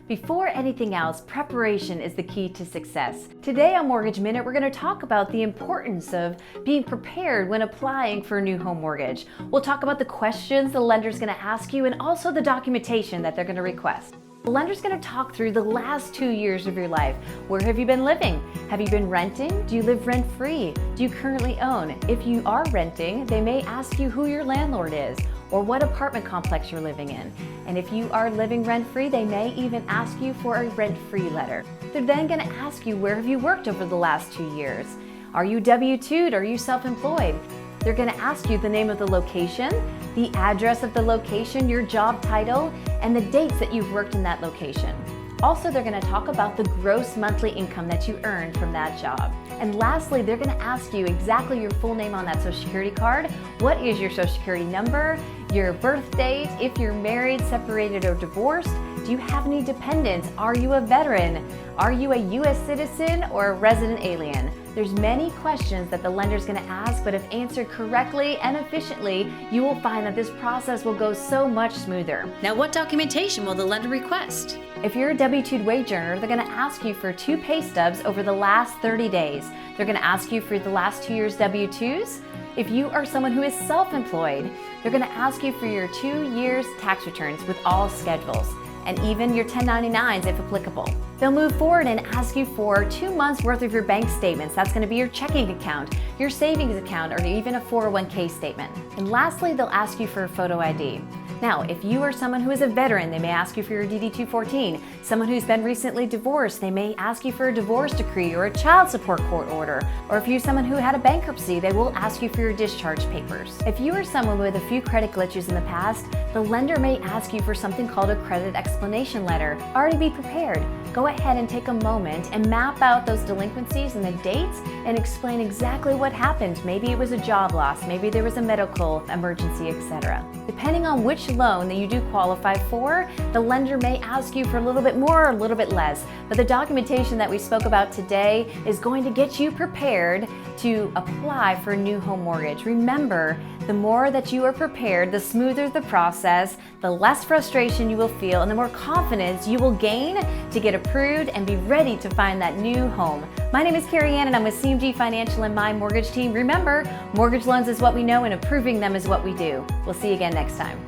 Before anything else, preparation is the key to success. Today on Mortgage Minute, we're going to talk about the importance of being prepared when applying for a new home mortgage. We'll talk about the questions the lender's going to ask you and also the documentation that they're going to request. The lender's going to talk through the last 2 years of your life. Where have you been living? Have you been renting? Do you live rent-free? Do you currently own? If you are renting, they may ask you who your landlord is or what apartment complex you're living in. And if you are living rent-free, they may even ask you for a rent-free letter. They're then going to ask you, where have you worked over the last 2 years? Are you W-2'd? Are you self-employed? They're going to ask you the name of the location, the address of the location, your job title, and the dates that you've worked in that location. Also, they're going to talk about the gross monthly income that you earned from that job. And lastly, they're going to ask you exactly your full name on that Social Security card. What is your Social Security number, your birth date, if you're married, separated, or divorced? Do you have any dependents? Are you a veteran? Are you a U.S. citizen or a resident alien? There's many questions that the lender's going to ask, but if answered correctly and efficiently, you will find that this process will go so much smoother. Now, what documentation will the lender request? If you're a W-2 wage earner, they're going to ask you for 2 pay stubs over the last 30 days. They're going to ask you for the last 2 years W-2s. If you are someone who is self-employed, they're going to ask you for your 2 years tax returns with all schedules, and even your 1099s if applicable. They'll move forward and ask you for 2 months worth of your bank statements. That's going to be your checking account, your savings account, or even a 401k statement. And lastly, they'll ask you for a photo ID. Now, if you are someone who is a veteran, they may ask you for your DD-214. Someone who's been recently divorced, they may ask you for a divorce decree or a child support court order. Or if you're someone who had a bankruptcy, they will ask you for your discharge papers. If you are someone with a few credit glitches in the past, the lender may ask you for something called a credit explanation letter. Already be prepared. Go ahead and take a moment and map out those delinquencies and the dates and explain exactly what happened. Maybe it was a job loss, maybe there was a medical emergency, etc. Depending on which loan that you do qualify for, the lender may ask you for a little bit more or a little bit less. But the documentation that we spoke about today is going to get you prepared to apply for a new home mortgage. Remember, the more that you are prepared, the smoother the process, the less frustration you will feel, and the more confidence you will gain to get approved and be ready to find that new home. My name is Carey and I'm with CMG Financial and My Mortgage Team. Remember, mortgage loans is what we know and approving them is what we do. We'll see you again next time.